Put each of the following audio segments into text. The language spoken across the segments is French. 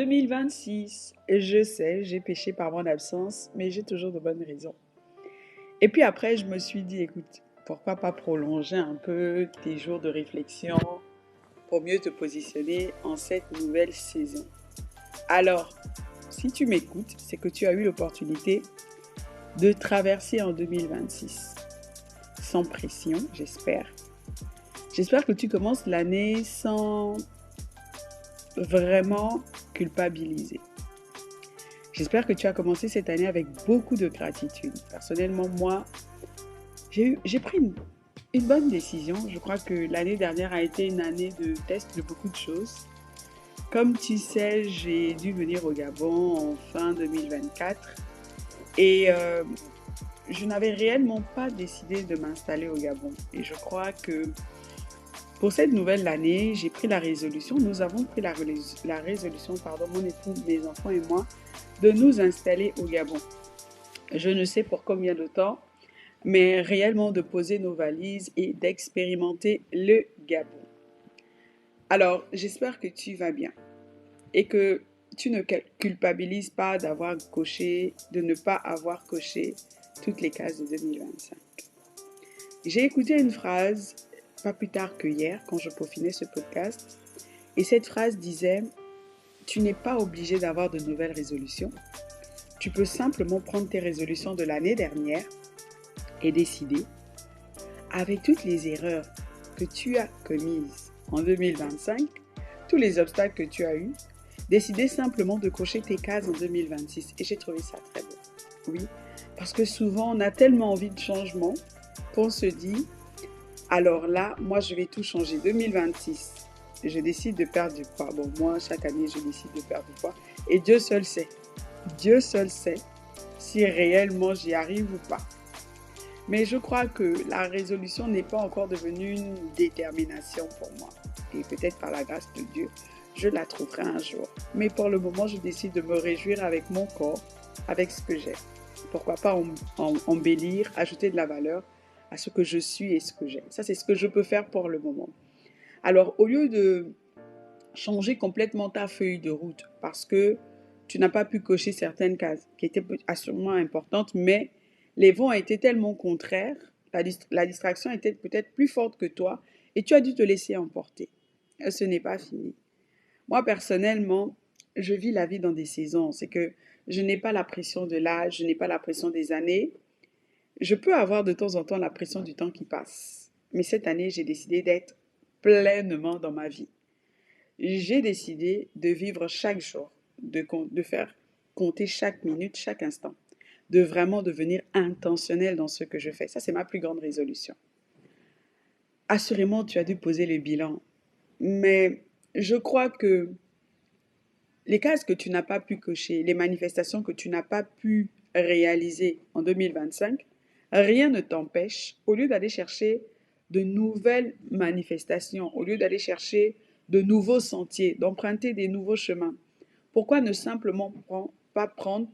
2026, je sais, j'ai péché par mon absence, mais j'ai toujours de bonnes raisons. Et puis après, je me suis dit, écoute, pourquoi pas prolonger un peu tes jours de réflexion pour mieux te positionner en cette nouvelle saison. Alors, si tu m'écoutes, c'est que tu as eu l'opportunité de traverser en 2026 sans pression, j'espère. J'espère que tu commences l'année sans vraiment culpabiliser. J'espère que tu as commencé cette année avec beaucoup de gratitude. Personnellement, moi, j'ai pris une bonne décision. Je crois que l'année dernière a été une année de test de beaucoup de choses. Comme tu sais, j'ai dû venir au Gabon en fin 2024 et je n'avais réellement pas décidé de m'installer au Gabon. Et je crois que pour cette nouvelle année, j'ai pris la résolution, nous avons pris la résolution, pardon, mon époux, mes enfants et moi, de nous installer au Gabon. Je ne sais pour combien de temps, mais réellement de poser nos valises et d'expérimenter le Gabon. Alors, j'espère que tu vas bien et que tu ne culpabilises pas d'avoir coché, de ne pas avoir coché toutes les cases de 2025. J'ai écouté une phrase pas plus tard que hier quand je peaufinais ce podcast et cette phrase disait: tu n'es pas obligé d'avoir de nouvelles résolutions. Tu peux simplement prendre tes résolutions de l'année dernière et décider, avec toutes les erreurs que tu as commises en 2025, tous les obstacles que tu as eus, décider simplement de cocher tes cases en 2026. Et j'ai trouvé ça très beau. Oui, parce que souvent on a tellement envie de changement qu'on se dit, alors là, moi je vais tout changer. 2026, je décide de perdre du poids. Bon, moi chaque année je décide de perdre du poids. Et Dieu seul sait si réellement j'y arrive ou pas. Mais je crois que la résolution n'est pas encore devenue une détermination pour moi. Et peut-être par la grâce de Dieu, je la trouverai un jour. Mais pour le moment, je décide de me réjouir avec mon corps, avec ce que j'ai. Pourquoi pas embellir, ajouter de la valeur à ce que je suis et ce que j'ai. Ça, c'est ce que je peux faire pour le moment. Alors, au lieu de changer complètement ta feuille de route parce que tu n'as pas pu cocher certaines cases qui étaient assurément importantes, mais les vents étaient tellement contraires, la distraction était peut-être plus forte que toi et tu as dû te laisser emporter. Ce n'est pas fini. Moi, personnellement, je vis la vie dans des saisons. C'est que je n'ai pas la pression de l'âge, je n'ai pas la pression des années. Je peux avoir de temps en temps la pression du temps qui passe. Mais cette année, j'ai décidé d'être pleinement dans ma vie. J'ai décidé de vivre chaque jour, de faire compter chaque minute, chaque instant, de vraiment devenir intentionnel dans ce que je fais. Ça, c'est ma plus grande résolution. Assurément, tu as dû poser le bilan, mais je crois que les cases que tu n'as pas pu cocher, les manifestations que tu n'as pas pu réaliser en 2025, rien ne t'empêche, au lieu d'aller chercher de nouvelles manifestations, au lieu d'aller chercher de nouveaux sentiers, d'emprunter des nouveaux chemins, pourquoi ne simplement pas prendre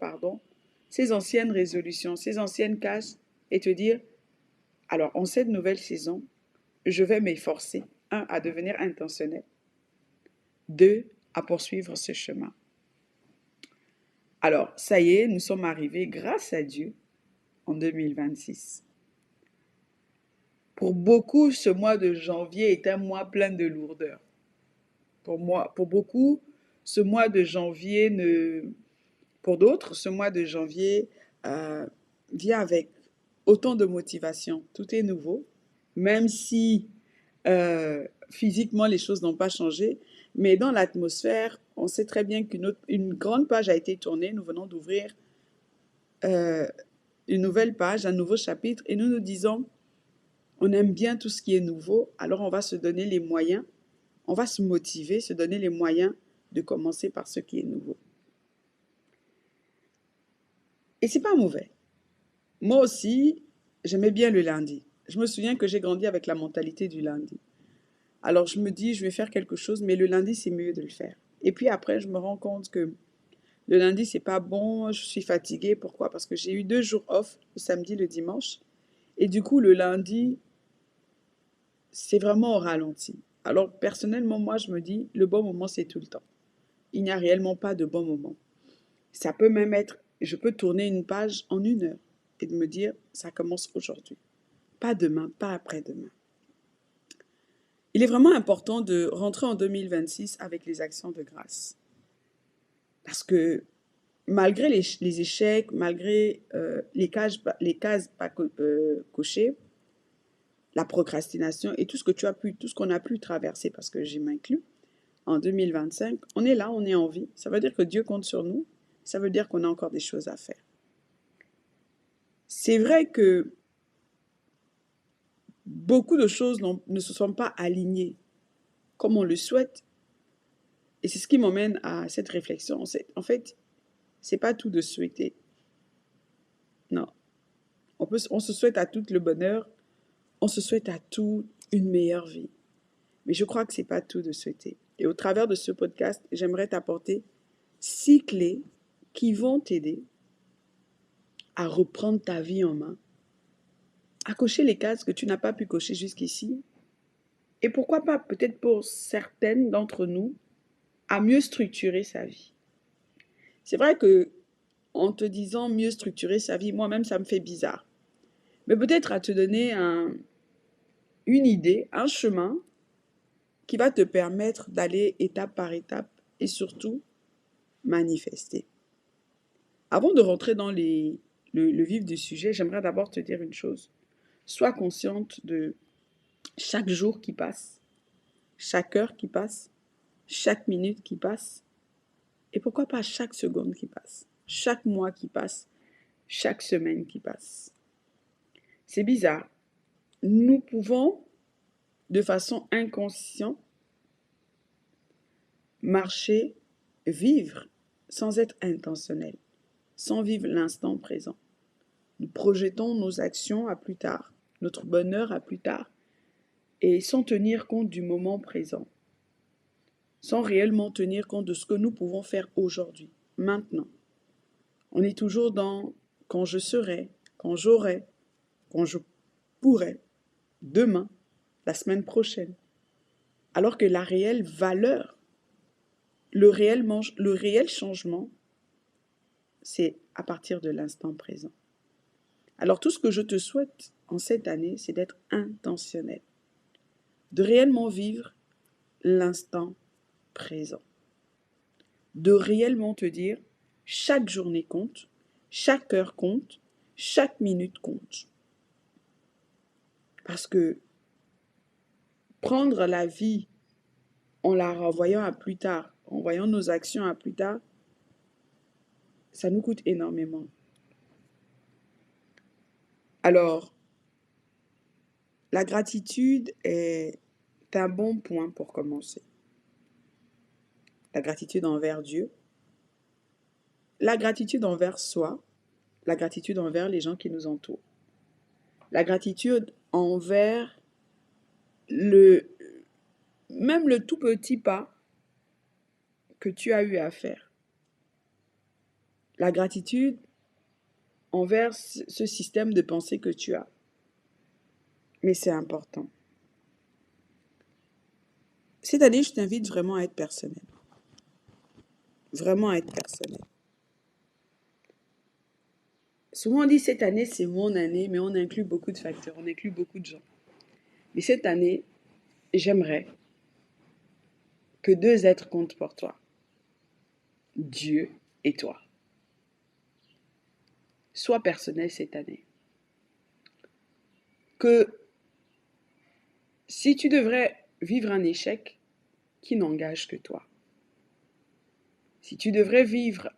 ces anciennes résolutions, ces anciennes cases et te dire, alors en cette nouvelle saison, je vais m'efforcer, un, à devenir intentionnel, deux, à poursuivre ce chemin. Alors, ça y est, nous sommes arrivés, grâce à Dieu, en 2026. Pour beaucoup, ce mois de janvier est un mois plein de lourdeur. Pour beaucoup, ce mois de janvier pour d'autres, ce mois de janvier euh, vient avec autant de motivation. Tout est nouveau, même si physiquement les choses n'ont pas changé, mais dans l'atmosphère, on sait très bien qu'une grande page a été tournée. Nous venons d'ouvrir euh, une nouvelle page, un nouveau chapitre, et nous nous disons, on aime bien tout ce qui est nouveau, alors on va se donner les moyens, on va se motiver, se donner les moyens de commencer par ce qui est nouveau. Et c'est pas mauvais. Moi aussi, j'aimais bien le lundi. Je me souviens que j'ai grandi avec la mentalité du lundi. Alors je me dis, je vais faire quelque chose, mais le lundi, c'est mieux de le faire. Et puis après, je me rends compte que le lundi, c'est pas bon, je suis fatiguée. Pourquoi? Parce que j'ai eu 2 jours off, le samedi, le dimanche. Et du coup, le lundi, c'est vraiment au ralenti. Alors personnellement, moi, je me dis, le bon moment, c'est tout le temps. il n'y a réellement pas de bon moment. Ça peut même être, je peux tourner une page en 1 heure et de me dire, ça commence aujourd'hui. Pas demain, pas après-demain. Il est vraiment important de rentrer en 2026 avec les actions de grâce. Parce que malgré les échecs, malgré les cases pas cochées, la procrastination et tout ce que tout ce qu'on a pu traverser, parce que j'y m'inclus, en 2025, on est là, on est en vie. Ça veut dire que Dieu compte sur nous. Ça veut dire qu'on a encore des choses à faire. C'est vrai que beaucoup de choses ne se sont pas alignées comme on le souhaite. Et c'est ce qui m'emmène à cette réflexion. En fait, c'est pas tout de souhaiter. Non. On se souhaite à tout le bonheur, on se souhaite à tout une meilleure vie. Mais je crois que c'est pas tout de souhaiter. Et au travers de ce podcast, j'aimerais t'apporter 6 clés qui vont t'aider à reprendre ta vie en main, à cocher les cases que tu n'as pas pu cocher jusqu'ici. Et pourquoi pas, peut-être pour certaines d'entre nous, à mieux structurer sa vie. C'est vrai que en te disant mieux structurer sa vie, moi-même, ça me fait bizarre. Mais peut-être à te donner une idée, un chemin qui va te permettre d'aller étape par étape et surtout manifester. Avant de rentrer dans le vif du sujet, j'aimerais d'abord te dire une chose. Sois consciente de chaque jour qui passe, chaque heure qui passe, chaque minute qui passe, et pourquoi pas chaque seconde qui passe, chaque mois qui passe, chaque semaine qui passe. C'est bizarre. Nous pouvons, de façon inconsciente, marcher, vivre sans être intentionnel, sans vivre l'instant présent. Nous projetons nos actions à plus tard, notre bonheur à plus tard, et sans tenir compte du moment présent, sans réellement tenir compte de ce que nous pouvons faire aujourd'hui, maintenant. On est toujours dans quand je serai, quand j'aurai, quand je pourrai, demain, la semaine prochaine. Alors que la réelle valeur, le réel changement, c'est à partir de l'instant présent. Alors tout ce que je te souhaite en cette année, c'est d'être intentionnel, de réellement vivre l'instant présent, de réellement te dire chaque journée compte, chaque heure compte, chaque minute compte. Parce que prendre la vie en la renvoyant à plus tard, en voyant nos actions à plus tard, ça nous coûte énormément. Alors, la gratitude est un bon point pour commencer. La gratitude envers Dieu, la gratitude envers soi, la gratitude envers les gens qui nous entourent, la gratitude envers même le tout petit pas que tu as eu à faire. La gratitude envers ce système de pensée que tu as. Mais c'est important. Cette année, je t'invite vraiment à être personnel. Vraiment à être personnel. Souvent on dit cette année, c'est mon année, mais on inclut beaucoup de facteurs, on inclut beaucoup de gens. Mais cette année, j'aimerais que 2 êtres comptent pour toi. Dieu et toi. Sois personnel cette année. Que si tu devrais vivre un échec, qui n'engage que toi. Si tu devrais vivre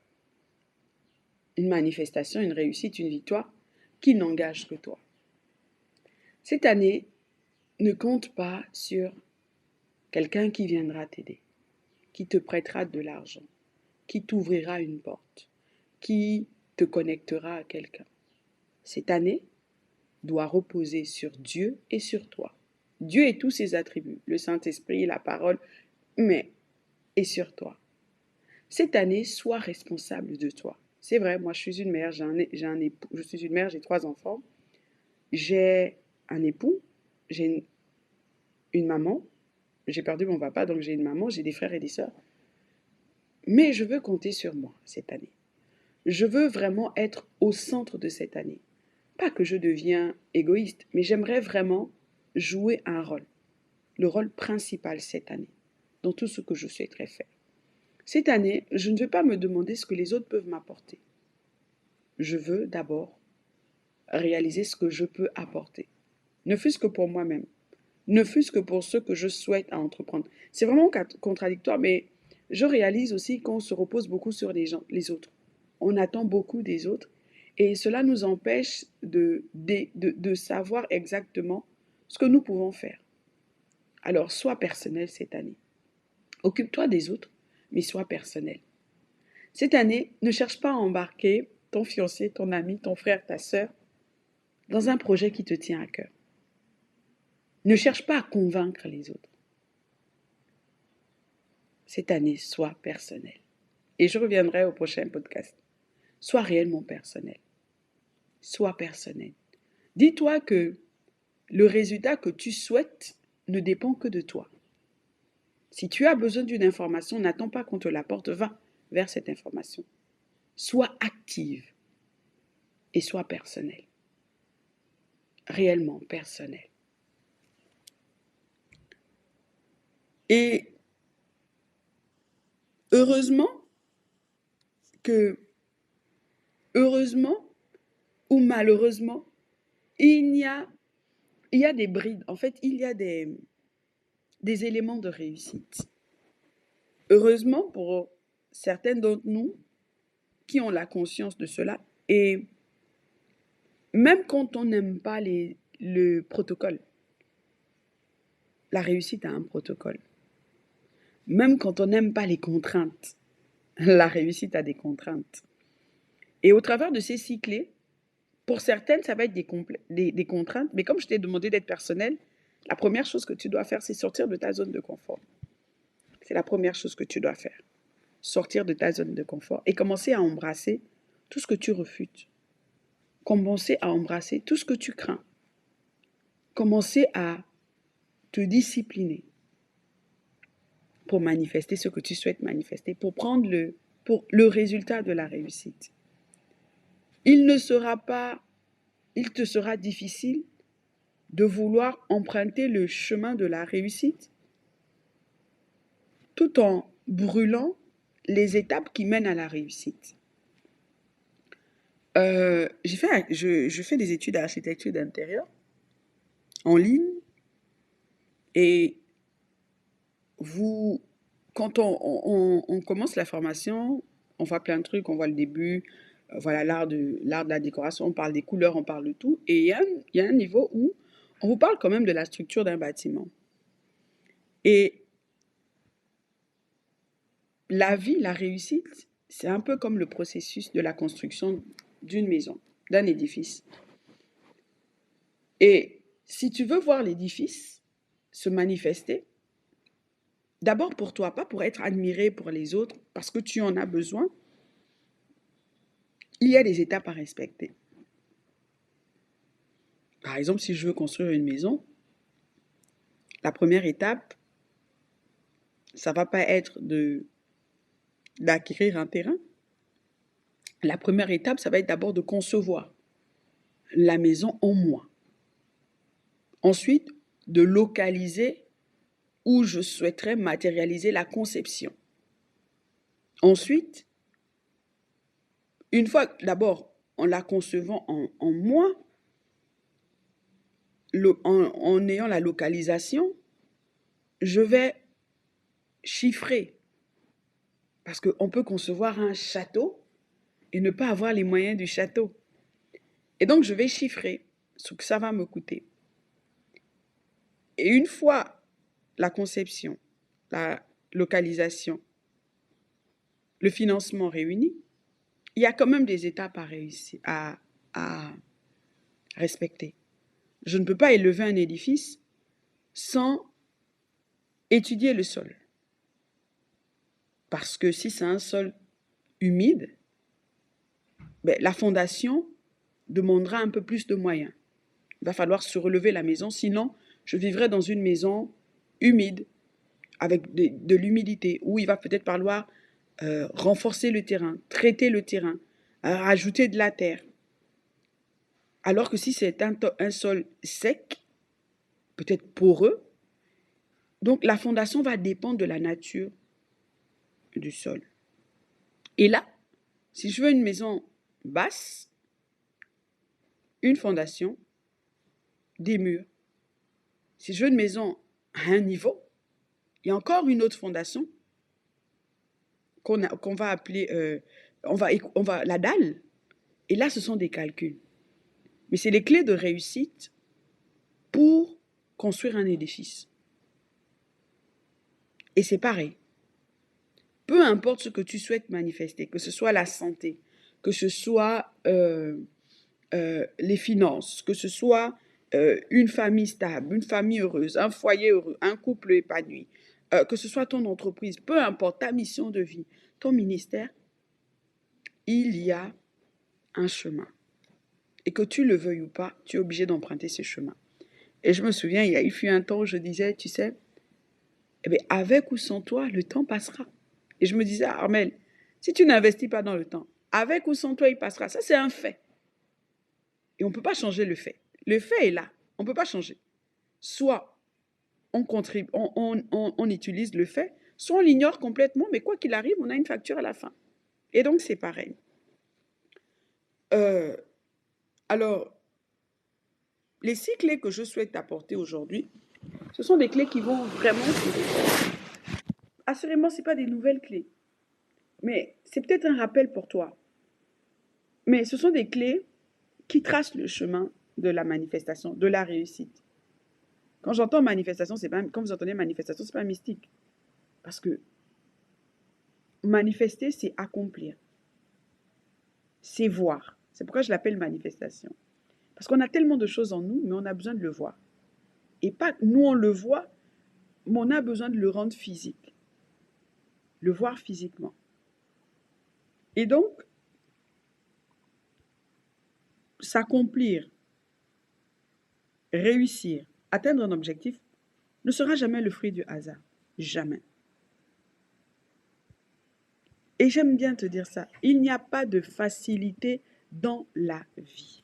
une manifestation, une réussite, une victoire, qui n'engage que toi. Cette année, ne compte pas sur quelqu'un qui viendra t'aider, qui te prêtera de l'argent, qui t'ouvrira une porte, qui te connectera à quelqu'un. Cette année doit reposer sur Dieu et sur toi. Dieu et tous ses attributs, le Saint-Esprit, la parole, mais et sur toi. Cette année, sois responsable de toi. C'est vrai, moi je suis une mère, j'ai un époux, je suis une mère, j'ai 3 enfants, j'ai un époux, j'ai une maman, j'ai perdu mon papa, donc j'ai une maman, j'ai des frères et des sœurs. Mais je veux compter sur moi cette année. Je veux vraiment être au centre de cette année. Pas que je deviens égoïste, mais j'aimerais vraiment jouer un rôle, le rôle principal cette année, dans tout ce que je souhaiterais faire. Cette année, je ne vais pas me demander ce que les autres peuvent m'apporter. Je veux d'abord réaliser ce que je peux apporter, ne fût-ce que pour moi-même, ne fût-ce que pour ce que je souhaite à entreprendre. C'est vraiment contradictoire, mais je réalise aussi qu'on se repose beaucoup sur les autres. On attend beaucoup des autres et cela nous empêche de savoir exactement ce que nous pouvons faire. Alors, sois personnel cette année. Occupe-toi des autres, mais sois personnel. Cette année, ne cherche pas à embarquer ton fiancé, ton ami, ton frère, ta sœur dans un projet qui te tient à cœur. Ne cherche pas à convaincre les autres. Cette année, sois personnel. Et je reviendrai au prochain podcast. Sois réellement personnel. Sois personnel. Dis-toi que le résultat que tu souhaites ne dépend que de toi. Si tu as besoin d'une information, n'attends pas qu'on te l'apporte, va vers cette information. Sois active et sois personnel. Réellement personnel. Et heureusement ou malheureusement, il y a des brides. En fait, il y a des éléments de réussite. Heureusement pour certains d'entre nous qui ont la conscience de cela, et même quand on n'aime pas le protocole, la réussite a un protocole. Même quand on n'aime pas les contraintes, la réussite a des contraintes. Et au travers de ces cycles, pour certaines, ça va être des contraintes, mais comme je t'ai demandé d'être personnel, la première chose que tu dois faire, c'est sortir de ta zone de confort. C'est la première chose que tu dois faire. Sortir de ta zone de confort et commencer à embrasser tout ce que tu refutes. Commencer à embrasser tout ce que tu crains. Commencer à te discipliner pour manifester ce que tu souhaites manifester, pour prendre le résultat de la réussite. Il te sera difficile de vouloir emprunter le chemin de la réussite tout en brûlant les étapes qui mènent à la réussite. Je fais des études d'architecture d'intérieur en ligne et quand on commence la formation, on voit plein de trucs, on voit le début, voilà l'art de la décoration, on parle des couleurs, on parle de tout. Et il y a un niveau où on vous parle quand même de la structure d'un bâtiment. Et la vie, la réussite, c'est un peu comme le processus de la construction d'une maison, d'un édifice. Et si tu veux voir l'édifice se manifester, d'abord pour toi, pas pour être admiré pour les autres, parce que tu en as besoin, il y a des étapes à respecter. Par exemple, si je veux construire une maison, la première étape, ça ne va pas être d'acquérir un terrain. La première étape, ça va être d'abord de concevoir la maison en moi. Ensuite, de localiser où je souhaiterais matérialiser la conception. Ensuite, une fois, d'abord, en la concevant en moi, en ayant la localisation, je vais chiffrer. Parce qu'on peut concevoir un château et ne pas avoir les moyens du château. Et donc, je vais chiffrer ce que ça va me coûter. Et une fois la conception, la localisation, le financement réuni, il y a quand même des étapes à réussir, à respecter. Je ne peux pas élever un édifice sans étudier le sol. Parce que si c'est un sol humide, la fondation demandera un peu plus de moyens. Il va falloir surlever la maison, sinon je vivrai dans une maison humide, avec de l'humidité, où il va peut-être falloir renforcer le terrain, traiter le terrain, rajouter de la terre. Alors que si c'est un sol sec, peut-être poreux, donc la fondation va dépendre de la nature du sol. Et là, si je veux une maison basse, une fondation, des murs. Si je veux une maison à un niveau, il y a encore une autre fondation qu'on va appeler, la dalle. Et là, ce sont des calculs. Mais c'est les clés de réussite pour construire un édifice. Et c'est pareil. Peu importe ce que tu souhaites manifester, que ce soit la santé, que ce soit les finances, que ce soit une famille stable, une famille heureuse, un foyer heureux, un couple épanoui, que ce soit ton entreprise, peu importe ta mission de vie, ton ministère, il y a un chemin. Et que tu le veuilles ou pas, tu es obligé d'emprunter ce chemin. Et je me souviens, il y a eu un temps où je disais, tu sais, eh bien, avec ou sans toi, le temps passera. Et je me disais, Armel, si tu n'investis pas dans le temps, avec ou sans toi, il passera. Ça, c'est un fait. Et on ne peut pas changer le fait. Le fait est là. On ne peut pas changer. Soit on contribue, on utilise le fait, soit on l'ignore complètement, mais quoi qu'il arrive, on a une facture à la fin. Et donc, c'est pareil. Alors, les 6 clés que je souhaite t'apporter aujourd'hui, ce sont des clés qui vont vraiment... Assurément, ce n'est pas des nouvelles clés, mais c'est peut-être un rappel pour toi. Mais ce sont des clés qui tracent le chemin de la manifestation, de la réussite. Quand j'entends manifestation, c'est pas, quand vous entendez manifestation, c'est pas mystique. Parce que manifester, c'est accomplir. C'est voir. C'est pourquoi je l'appelle manifestation. Parce qu'on a tellement de choses en nous, mais on a besoin de le voir. Et pas nous, on le voit, mais on a besoin de le rendre physique. Le voir physiquement. Et donc, s'accomplir, réussir, atteindre un objectif ne sera jamais le fruit du hasard. Jamais. Et j'aime bien te dire ça. Il n'y a pas de facilité dans la vie.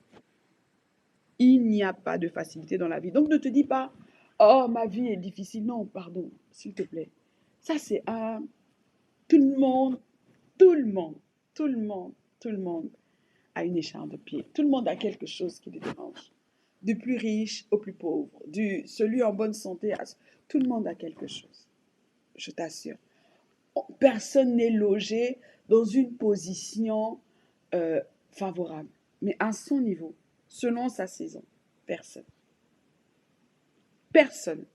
Il n'y a pas de facilité dans la vie. Donc ne te dis pas, oh, ma vie est difficile. Non, pardon, s'il te plaît. Ça, c'est à tout le monde, tout le monde, tout le monde, tout le monde a une écharpe de pied. Tout le monde a quelque chose qui le dérange. Du plus riche au plus pauvre, celui en bonne santé, tout le monde a quelque chose. Je t'assure. Personne n'est logé dans une position favorable, mais à son niveau, selon sa saison. Personne. Personne.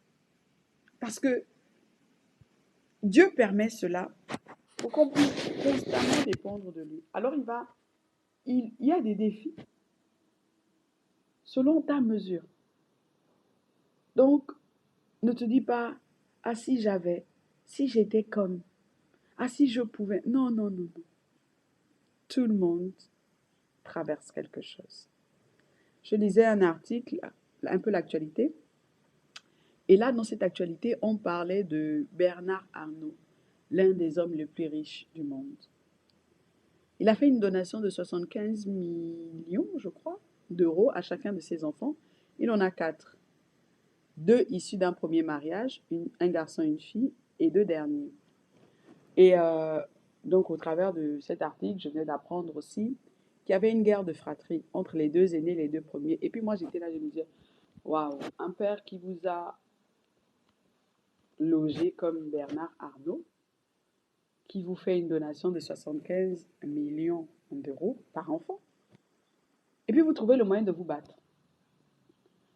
Parce que Dieu permet cela pour qu'on puisse constamment dépendre de lui. Alors il y a des défis selon ta mesure. Donc, ne te dis pas, ah si j'avais, si j'étais comme, ah si je pouvais. Non, non, non, non. Tout le monde traverse quelque chose. Je lisais un article, un peu l'actualité, et là, dans cette actualité, on parlait de Bernard Arnault, l'un des hommes les plus riches du monde. Il a fait une donation de 75 millions, je crois, d'euros à chacun de ses enfants. Il en a 4. 2 issus d'un premier mariage, un garçon et une fille, et 2 derniers. Et donc, au travers de cet article, je venais d'apprendre aussi qu'il y avait une guerre de fratrie entre les 2 aînés, les 2 premiers. Et puis moi, j'étais là, je me disais, waouh, un père qui vous a logé comme Bernard Arnault, qui vous fait une donation de 75 millions d'euros par enfant. Et puis vous trouvez le moyen de vous battre.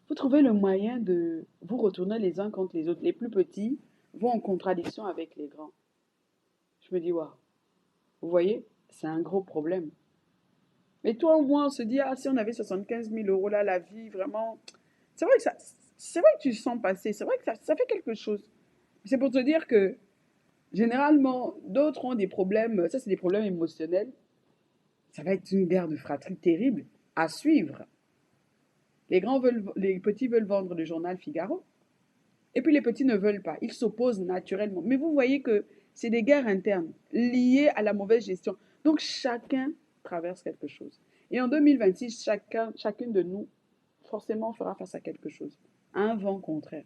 Vous trouvez le moyen de vous retourner les uns contre les autres. Les plus petits vont en contradiction avec les grands. Je me dis, waouh, vous voyez, c'est un gros problème. Mais toi, au moins, on se dit, ah, si on avait 75 000 euros là, la vie, vraiment... C'est vrai que tu sens passer, c'est vrai que ça fait quelque chose. C'est pour te dire que, généralement, d'autres ont des problèmes, ça c'est des problèmes émotionnels. Ça va être une guerre de fratrie terrible à suivre. Les petits veulent vendre le journal Figaro. Et puis les petits ne veulent pas. Ils s'opposent naturellement. Mais vous voyez que C'est des guerres internes liées à la mauvaise gestion. Donc, chacun traverse quelque chose. Et en 2026, chacune de nous, forcément, fera face à quelque chose, à un vent contraire.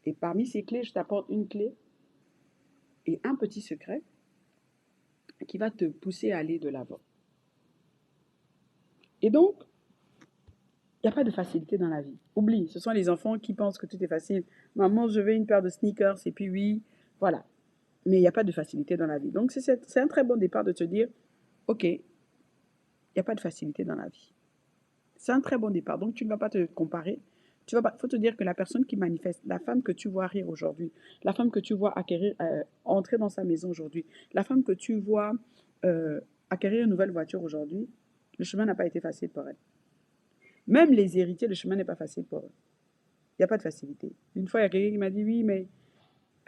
Et parmi ces clés, je t'apporte une clé et un petit secret qui va te pousser à aller de l'avant. Et donc, il n'y a pas de facilité dans la vie. Oublie, ce sont les enfants qui pensent que tout est facile. Maman, je veux une paire de sneakers, et puis oui, voilà. Mais il n'y a pas de facilité dans la vie. Donc, c'est un très bon départ de te dire, OK, il n'y a pas de facilité dans la vie. C'est un très bon départ. Donc, tu ne vas pas te comparer. Il faut te dire que la personne qui manifeste, la femme que tu vois rire aujourd'hui, la femme que tu vois entrer dans sa maison aujourd'hui, la femme que tu vois acquérir une nouvelle voiture aujourd'hui, le chemin n'a pas été facile pour elle. Même les héritiers, le chemin n'est pas facile pour eux. Il n'y a pas de facilité. Une fois, il y a quelqu'un qui m'a dit, oui, mais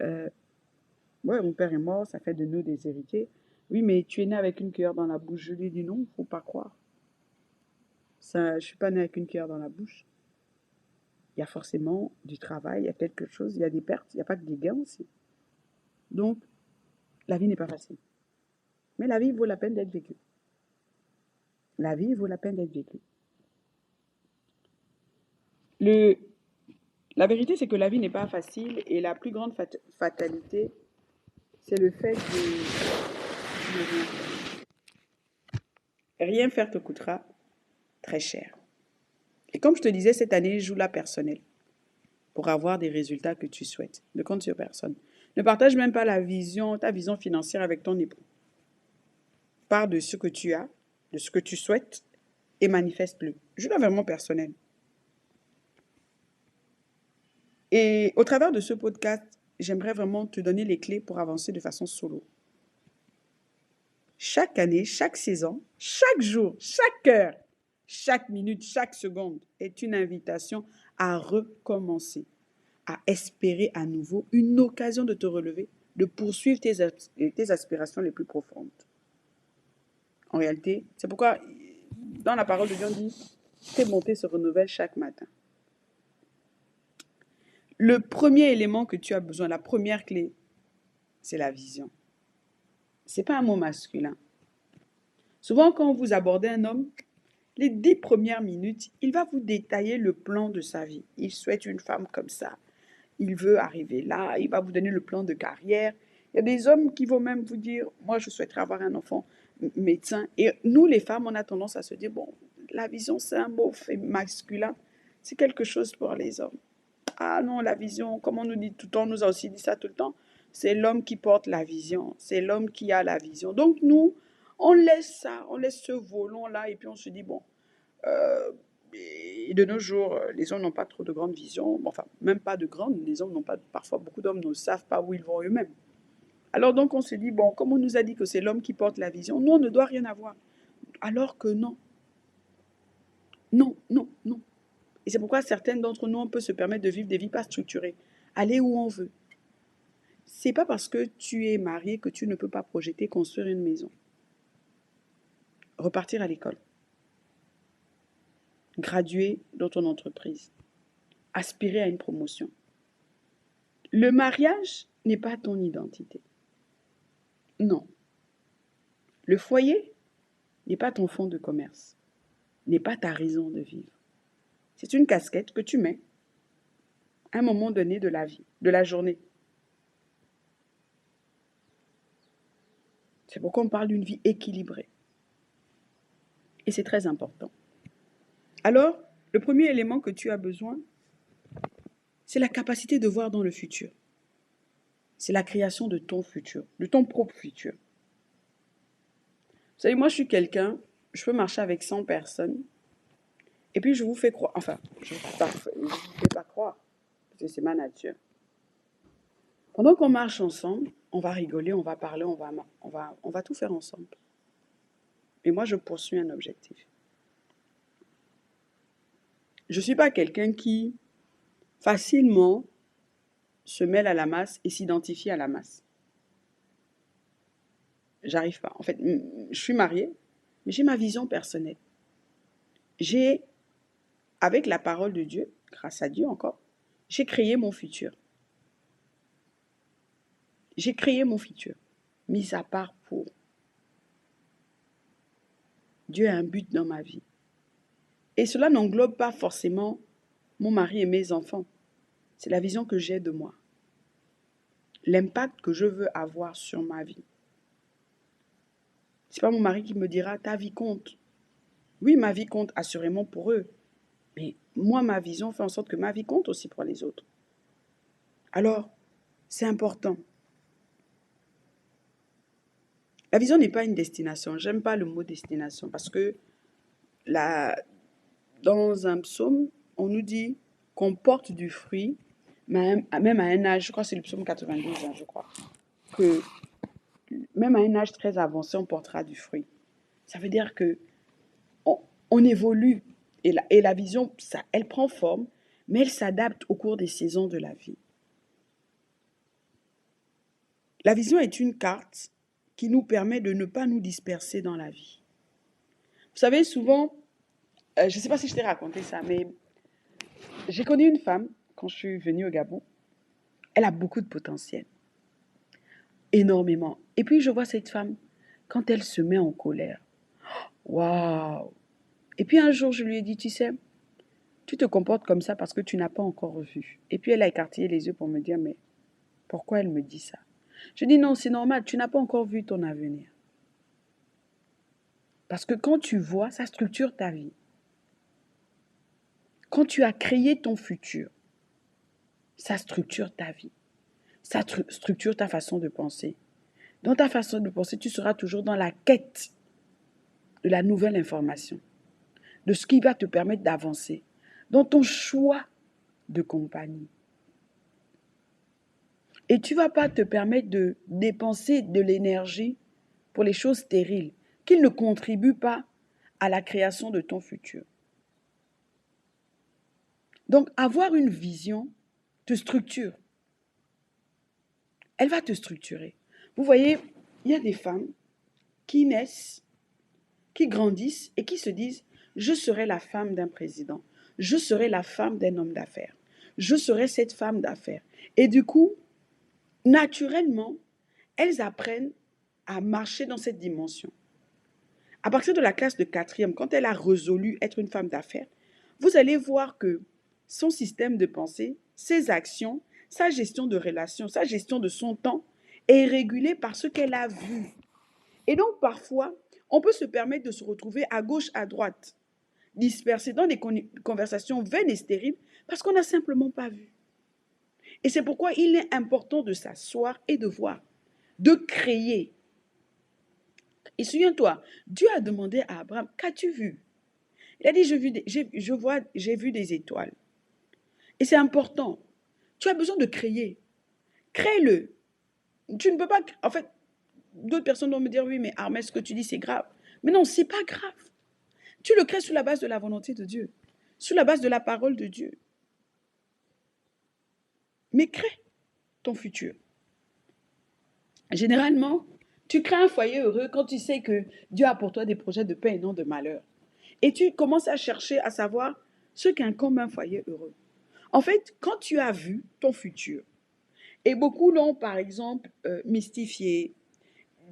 ouais, mon père est mort, ça fait de nous des héritiers. Oui, mais tu es né avec une cuillère dans la bouche. Je lui ai dit non, il ne faut pas croire. Ça, je ne suis pas né avec une cuillère dans la bouche. Il y a forcément du travail, il y a quelque chose, il y a des pertes, il n'y a pas que des gains aussi. Donc, la vie n'est pas facile. Mais la vie vaut la peine d'être vécue. La vie vaut la peine d'être vécue. La vérité, c'est que la vie n'est pas facile et la plus grande fatalité, c'est le fait de rien faire te coûtera très cher. Et comme je te disais, cette année, joue-la personnelle pour avoir des résultats que tu souhaites. Ne compte sur personne. Ne partage même pas ta vision financière avec ton époux. Pars de ce que tu as, de ce que tu souhaites et manifeste-le. Joue-la vraiment personnelle. Et au travers de ce podcast, j'aimerais vraiment te donner les clés pour avancer de façon solo. Chaque année, chaque saison, chaque jour, chaque heure, chaque minute, chaque seconde est une invitation à recommencer, à espérer à nouveau une occasion de te relever, de poursuivre tes aspirations les plus profondes. En réalité, c'est pourquoi dans la parole de Dieu, on dit tes bontés se renouvellent chaque matin. Le premier élément que tu as besoin, la première clé, c'est la vision. Ce n'est pas un mot masculin. Souvent, quand vous abordez un homme, les 10 premières minutes, il va vous détailler le plan de sa vie. Il souhaite une femme comme ça. Il veut arriver là. Il va vous donner le plan de carrière. Il y a des hommes qui vont même vous dire, moi, je souhaiterais avoir un enfant médecin. Et nous, les femmes, on a tendance à se dire, bon, la vision, c'est un mot masculin. C'est quelque chose pour les hommes. Ah non, la vision, comme on nous dit tout le temps, on nous a aussi dit ça tout le temps, c'est l'homme qui porte la vision, c'est l'homme qui a la vision. Donc nous, on laisse ça, on laisse ce volant-là et puis on se dit, bon, et de nos jours, les hommes n'ont pas trop de grandes visions, enfin, même pas de grandes, les hommes n'ont pas, parfois beaucoup d'hommes ne savent pas où ils vont eux-mêmes. Alors donc on se dit, bon, comme on nous a dit que c'est l'homme qui porte la vision, nous on ne doit rien avoir. Alors que non. Non, non, non. Et c'est pourquoi certaines d'entre nous, on peut se permettre de vivre des vies pas structurées, aller où on veut. C'est pas parce que tu es marié que tu ne peux pas projeter construire une maison, repartir à l'école, graduer dans ton entreprise, aspirer à une promotion. Le mariage n'est pas ton identité. Non. Le foyer n'est pas ton fonds de commerce, n'est pas ta raison de vivre. C'est une casquette que tu mets à un moment donné de la vie, de la journée. C'est pourquoi on parle d'une vie équilibrée. Et c'est très important. Alors, le premier élément que tu as besoin, c'est la capacité de voir dans le futur. C'est la création de ton futur, de ton propre futur. Vous savez, moi, je suis quelqu'un, je peux marcher avec 100 personnes, et puis je vous fais croire, enfin, je ne vous fais pas croire, parce que c'est ma nature. Pendant qu'on marche ensemble, on va rigoler, on va parler, on va tout faire ensemble. Et moi, je poursuis un objectif. Je ne suis pas quelqu'un qui facilement se mêle à la masse et s'identifie à la masse. J'arrive pas. En fait, je suis mariée, mais j'ai ma vision personnelle. J'ai, avec la parole de Dieu, grâce à Dieu encore, j'ai créé mon futur. j'ai créé mon futur, mis à part pour Dieu a un but dans ma vie. Et cela n'englobe pas forcément mon mari et mes enfants. C'est la vision que j'ai de moi, l'impact que je veux avoir sur ma vie. C'est pas mon mari qui me dira ta vie compte. Oui, ma vie compte assurément pour eux, mais moi, ma vision fait en sorte que ma vie compte aussi pour les autres. Alors, c'est important. La vision n'est pas une destination. J'aime pas le mot destination parce que dans un psaume, on nous dit qu'on porte du fruit, même à un âge, je crois que c'est le psaume 92, je crois, que même à un âge très avancé, on portera du fruit. Ça veut dire que on évolue et la vision, ça, elle prend forme, mais elle s'adapte au cours des saisons de la vie. La vision est une carte qui nous permet de ne pas nous disperser dans la vie. Vous savez, souvent, je ne sais pas si je t'ai raconté ça, mais j'ai connu une femme quand je suis venue au Gabon. Elle a beaucoup de potentiel, énormément. Et puis je vois cette femme, quand elle se met en colère, waouh! Et puis un jour, je lui ai dit, tu sais, tu te comportes comme ça parce que tu n'as pas encore vu. Et puis elle a écarté les yeux pour me dire, mais pourquoi elle me dit ça? Je dis, non, c'est normal, tu n'as pas encore vu ton avenir. Parce que quand tu vois, ça structure ta vie. Quand tu as créé ton futur, ça structure ta vie. Ça structure ta façon de penser. Dans ta façon de penser, tu seras toujours dans la quête de la nouvelle information, de ce qui va te permettre d'avancer, dans ton choix de compagnie. Et tu ne vas pas te permettre de dépenser de l'énergie pour les choses stériles qui ne contribuent pas à la création de ton futur. Donc, avoir une vision te structure. Elle va te structurer. Vous voyez, il y a des femmes qui naissent, qui grandissent et qui se disent « Je serai la femme d'un président. Je serai la femme d'un homme d'affaires. Je serai cette femme d'affaires. » Et du coup, naturellement, elles apprennent à marcher dans cette dimension. À partir de la classe de 4e, quand elle a résolu être une femme d'affaires, vous allez voir que son système de pensée, ses actions, sa gestion de relations, sa gestion de son temps est régulée par ce qu'elle a vu. Et donc, parfois, on peut se permettre de se retrouver à gauche, à droite, dispersé dans des conversations vaines et stériles parce qu'on n'a simplement pas vu. Et c'est pourquoi il est important de s'asseoir et de voir, de créer. Et souviens-toi, Dieu a demandé à Abraham, qu'as-tu vu? Il a dit, j'ai vu des étoiles. Et c'est important. Tu as besoin de créer. Crée-le. Tu ne peux pas... En fait, d'autres personnes vont me dire, oui, mais Armel, ce que tu dis, c'est grave. Mais non, ce n'est pas grave. Tu le crées sur la base de la volonté de Dieu, sur la base de la parole de Dieu. Mais crée ton futur. Généralement, tu crées un foyer heureux quand tu sais que Dieu a pour toi des projets de paix et non de malheur. Et tu commences à chercher à savoir ce qu'est comme un foyer heureux. En fait, quand tu as vu ton futur, et beaucoup l'ont par exemple mystifié,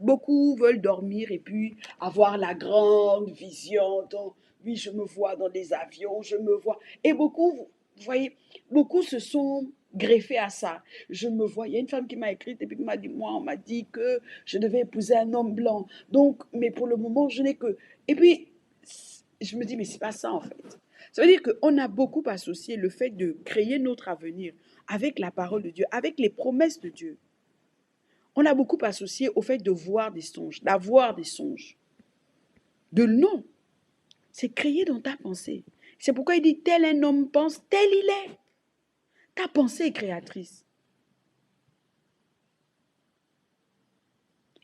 beaucoup veulent dormir et puis avoir la grande vision. Donc, oui, je me vois dans des avions, je me vois. Et beaucoup, vous voyez, beaucoup se sont greffés à ça. Je me vois. Il y a une femme qui m'a écrit et puis qui m'a dit, moi, on m'a dit que je devais épouser un homme blanc. Donc, mais pour le moment, je n'ai que... Et puis, je me dis, mais c'est pas ça en fait. Ça veut dire qu'on a beaucoup associé le fait de créer notre avenir avec la parole de Dieu, avec les promesses de Dieu. On a beaucoup associé au fait de voir des songes, d'avoir des songes. De non, c'est créé dans ta pensée. C'est pourquoi il dit, tel un homme pense, tel il est. Ta pensée est créatrice.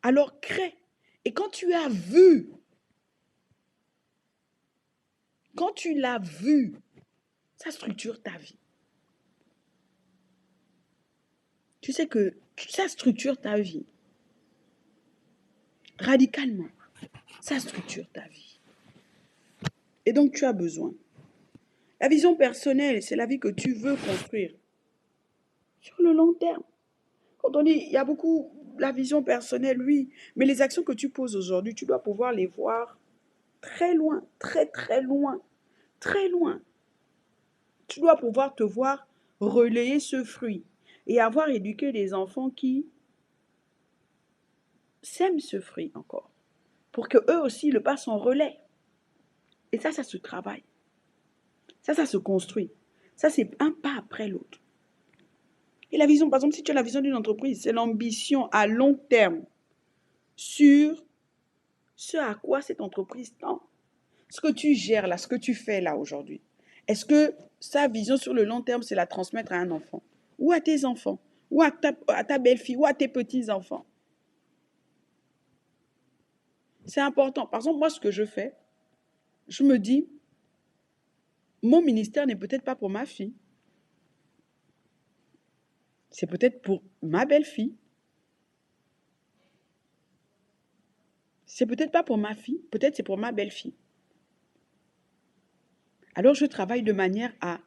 Alors crée. Et quand tu as vu, quand tu l'as vu, ça structure ta vie. Tu sais que ça structure ta vie. Radicalement, ça structure ta vie. Et donc tu as besoin. La vision personnelle, c'est la vie que tu veux construire sur le long terme. Quand on dit, il y a beaucoup, la vision personnelle, oui, mais les actions que tu poses aujourd'hui, tu dois pouvoir les voir très loin, très très loin, très loin. Tu dois pouvoir te voir relayer ce fruit et avoir éduqué les enfants qui sèment ce fruit encore, pour que eux aussi le passent en relais. Et ça se travaille. Ça se construit. Ça, c'est un pas après l'autre. Et la vision, par exemple, si tu as la vision d'une entreprise, c'est l'ambition à long terme sur ce à quoi cette entreprise tend. Ce que tu gères là, ce que tu fais là aujourd'hui. Est-ce que sa vision sur le long terme, c'est la transmettre à un enfant ou à tes enfants ou à ta belle-fille ou à tes petits-enfants? C'est important. Par exemple, moi, ce que je fais, je me dis, mon ministère n'est peut-être pas pour ma fille. C'est peut-être pour ma belle-fille. C'est peut-être pas pour ma fille, peut-être c'est pour ma belle-fille. Alors je travaille de manière à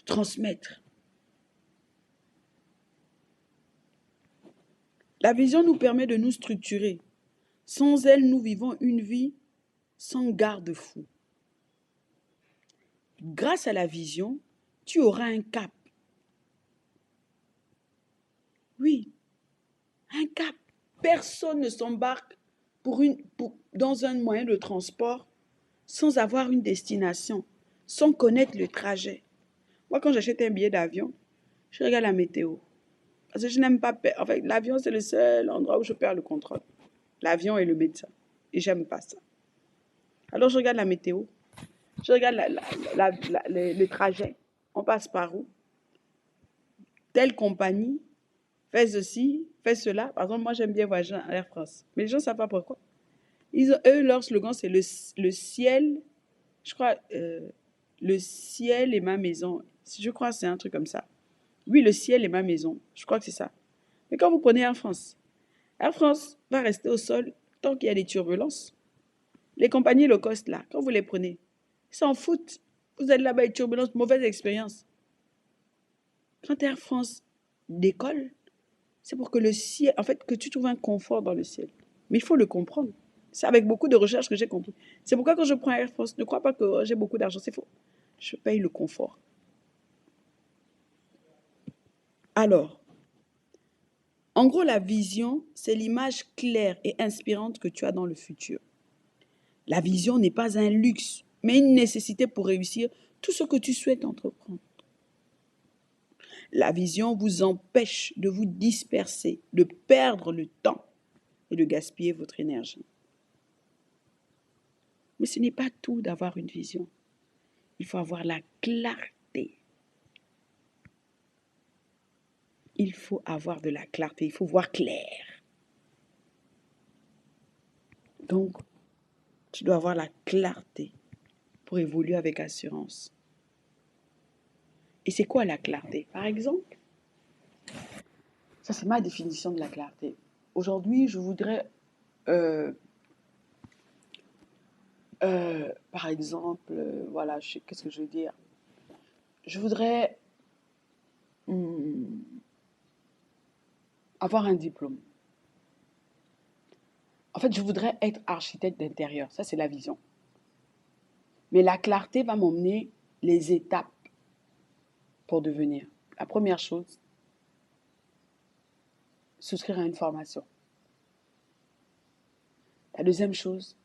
transmettre. La vision nous permet de nous structurer. Sans elle, nous vivons une vie sans garde-fou. Grâce à la vision, tu auras un cap. Oui, un cap. Personne ne s'embarque dans un moyen de transport sans avoir une destination, sans connaître le trajet. Moi, quand j'achète un billet d'avion, je regarde la météo. Parce que je n'aime pas perdre. En fait, l'avion, c'est le seul endroit où je perds le contrôle. L'avion et le médecin. Et j'aime pas ça. Alors, je regarde la météo. Je regarde le trajet. On passe par où? Telle compagnie fait ceci, fait cela. Par exemple, moi, j'aime bien voyager en Air France. Mais les gens ne savent pas pourquoi. Eux, leur slogan, c'est le ciel. Je crois, le ciel est ma maison. Je crois que c'est un truc comme ça. Oui, le ciel est ma maison. Je crois que c'est ça. Mais quand vous prenez Air France va rester au sol tant qu'il y a des turbulences. Les compagnies low cost, là, quand vous les prenez, ils s'en foutent. Vous êtes là-bas, une turbulence, mauvaise expérience. Quand Air France décolle, c'est pour que le ciel, en fait, que tu trouves un confort dans le ciel. Mais il faut le comprendre. C'est avec beaucoup de recherches que j'ai compris. C'est pourquoi quand je prends Air France, ne crois pas que j'ai beaucoup d'argent, c'est faux. Je paye le confort. Alors, en gros, la vision, c'est l'image claire et inspirante que tu as dans le futur. La vision n'est pas un luxe, mais une nécessité pour réussir tout ce que tu souhaites entreprendre. La vision vous empêche de vous disperser, de perdre le temps et de gaspiller votre énergie. Mais ce n'est pas tout d'avoir une vision. Il faut avoir la clarté. Il faut avoir de la clarté, il faut voir clair. Donc, tu dois avoir la clarté pour évoluer avec assurance. Et c'est quoi la clarté? Par exemple, ça c'est ma définition de la clarté. Aujourd'hui, je voudrais, par exemple, voilà, qu'est-ce que je veux dire? Je voudrais avoir un diplôme. En fait, je voudrais être architecte d'intérieur. Ça, c'est la vision. Mais la clarté va m'emmener les étapes pour devenir. La première chose, souscrire à une formation. La deuxième chose,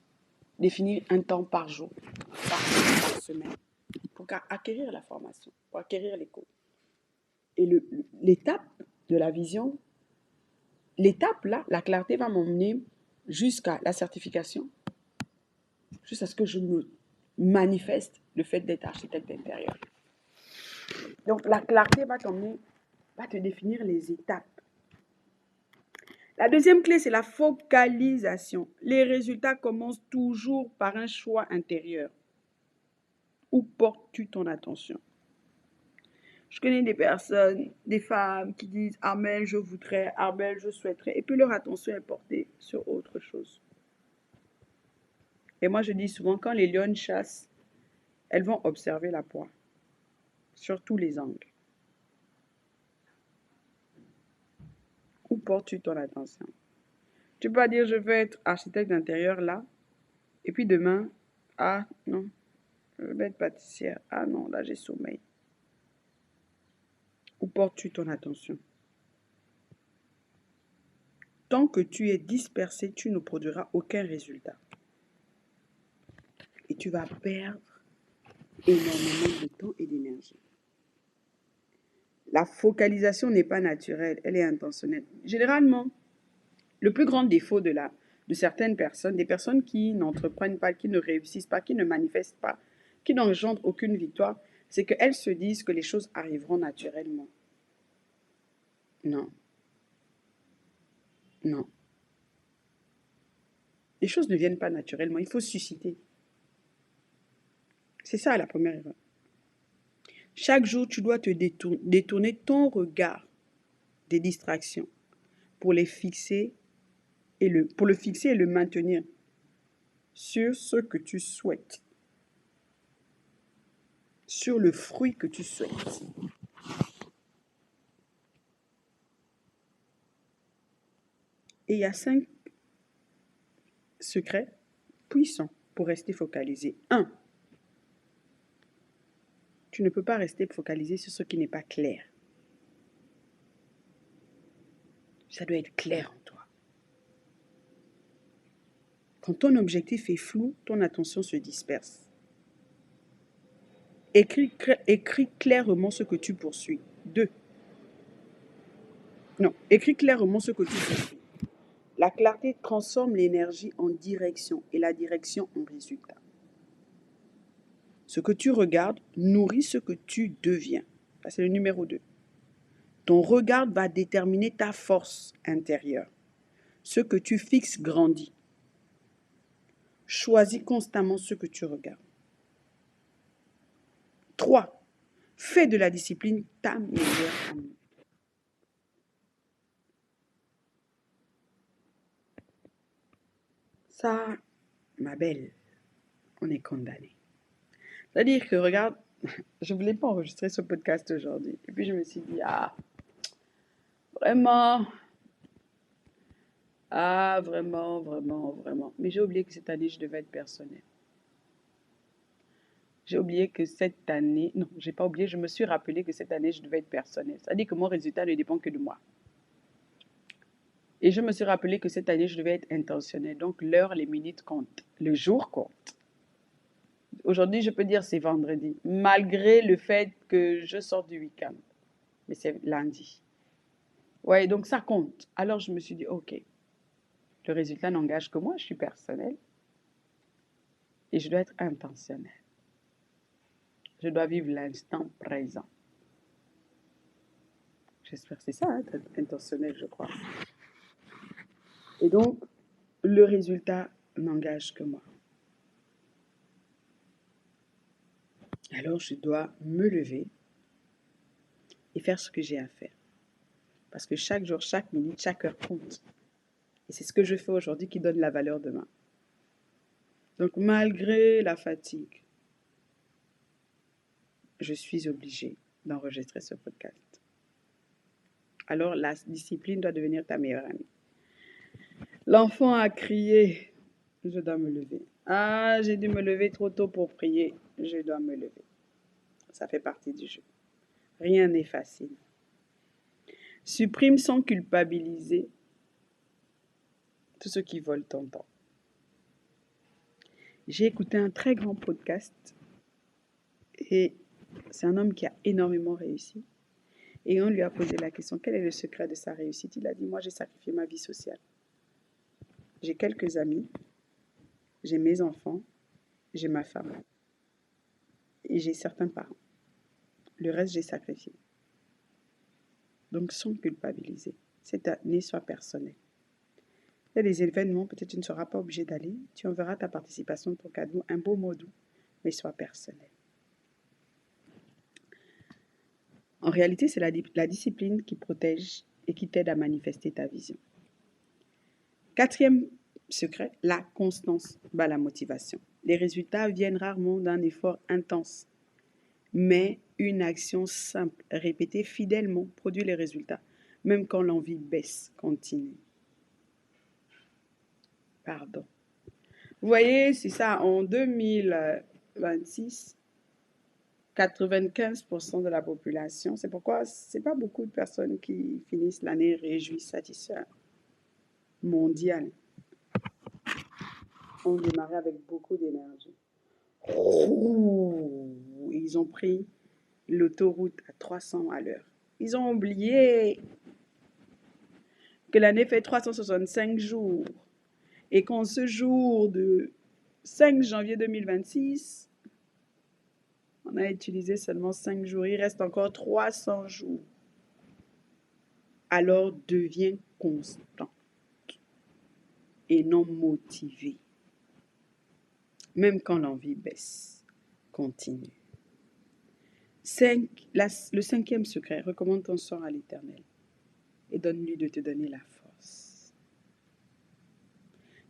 définir un temps par jour, par semaine, pour acquérir la formation, pour acquérir les cours. Et l'étape de la vision, l'étape là, la clarté va m'emmener jusqu'à la certification, jusqu'à ce que je me manifeste le fait d'être architecte d'intérieur. Donc la clarté va te définir les étapes. La deuxième clé, c'est la focalisation. Les résultats commencent toujours par un choix intérieur. Où portes-tu ton attention? Je connais des personnes, des femmes qui disent « Armelle, je voudrais, Armelle, je souhaiterais » et puis leur attention est portée sur autre chose. Et moi, je dis souvent, quand les lionnes chassent, elles vont observer la proie, sur tous les angles. portes-tu ton attention? Tu peux pas dire, je veux être architecte d'intérieur là, et puis demain, ah non, je veux être pâtissière. Ah non, là j'ai sommeil. Où portes-tu ton attention? Tant que tu es dispersé, tu ne produiras aucun résultat. Et tu vas perdre énormément de temps et d'énergie. La focalisation n'est pas naturelle, elle est intentionnelle. Généralement, le plus grand défaut de certaines personnes, des personnes qui n'entreprennent pas, qui ne réussissent pas, qui ne manifestent pas, qui n'engendrent aucune victoire, c'est qu'elles se disent que les choses arriveront naturellement. Non, non. Les choses ne viennent pas naturellement, il faut susciter. C'est ça la première erreur. Chaque jour, tu dois te détourner ton regard des distractions pour les fixer pour le fixer et le maintenir sur ce que tu souhaites, sur le fruit que tu souhaites. Et il y a 5 secrets puissants pour rester focalisé. 1. Tu ne peux pas rester focalisé sur ce qui n'est pas clair. Ça doit être clair en toi. Quand ton objectif est flou, ton attention se disperse. Écris clairement ce que tu poursuis. 2. Non, écris clairement ce que tu poursuis. La clarté transforme l'énergie en direction et la direction en résultat. Ce que tu regardes nourrit ce que tu deviens. Ça, c'est le numéro 2. Ton regard va déterminer ta force intérieure. Ce que tu fixes grandit. Choisis constamment ce que tu regardes. 3. Fais de la discipline ta meilleure amie. Ça, ma belle, on est condamné. C'est-à-dire que, regarde, je ne voulais pas enregistrer ce podcast aujourd'hui. Et puis je me suis dit, vraiment, vraiment. Mais j'ai oublié que cette année, je devais être personnelle. J'ai oublié que cette année, non, j'ai pas oublié, je me suis rappelé que cette année, je devais être personnelle. C'est-à-dire que mon résultat ne dépend que de moi. Et je me suis rappelé que cette année, je devais être intentionnelle. Donc, l'heure, les minutes comptent. Le jour compte. Aujourd'hui, je peux dire c'est vendredi, malgré le fait que je sors du week-end. Mais c'est lundi. Ouais, donc ça compte. Alors, je me suis dit, OK, le résultat n'engage que moi, je suis personnelle. Et je dois être intentionnelle. Je dois vivre l'instant présent. J'espère que c'est ça, être intentionnel, je crois. Et donc, le résultat n'engage que moi. Alors, je dois me lever et faire ce que j'ai à faire. Parce que chaque jour, chaque minute, chaque heure compte. Et c'est ce que je fais aujourd'hui qui donne la valeur demain. Donc, malgré la fatigue, je suis obligée d'enregistrer ce podcast. Alors, la discipline doit devenir ta meilleure amie. L'enfant a crié, je dois me lever. Ah, j'ai dû me lever trop tôt pour prier, je dois me lever. Ça fait partie du jeu. Rien n'est facile. Supprime sans culpabiliser tout ce qui vole ton temps. J'ai écouté un très grand podcast et c'est un homme qui a énormément réussi. Et on lui a posé la question, quel est le secret de sa réussite? Il a dit, moi j'ai sacrifié ma vie sociale. J'ai quelques amis, j'ai mes enfants, j'ai ma femme et j'ai certains parents. Le reste, j'ai sacrifié. Donc, sans culpabiliser. Cette année soit personnelle. Il y a des événements, peut-être tu ne seras pas obligé d'aller. Tu enverras ta participation, ton cadeau, un beau mot doux, mais sois personnel. En réalité, c'est la discipline qui protège et qui t'aide à manifester ta vision. 4e secret, la constance bat la motivation. Les résultats viennent rarement d'un effort intense, mais une action simple, répétée fidèlement, produit les résultats. Même quand l'envie baisse, continue. Pardon. Vous voyez, c'est ça, en 2026, 95% de la population, c'est pourquoi c'est pas beaucoup de personnes qui finissent l'année réjouies, satisfaites, mondiales, ont démarré avec beaucoup d'énergie. Ils ont pris l'autoroute à 300 à l'heure. Ils ont oublié que l'année fait 365 jours et qu'en ce jour de 5 janvier 2026, on a utilisé seulement 5 jours. Il reste encore 300 jours. Alors deviens constant et non motivé. Même quand l'envie baisse, continue. Le cinquième secret, recommande ton sort à l'Éternel et donne-lui de te donner la force.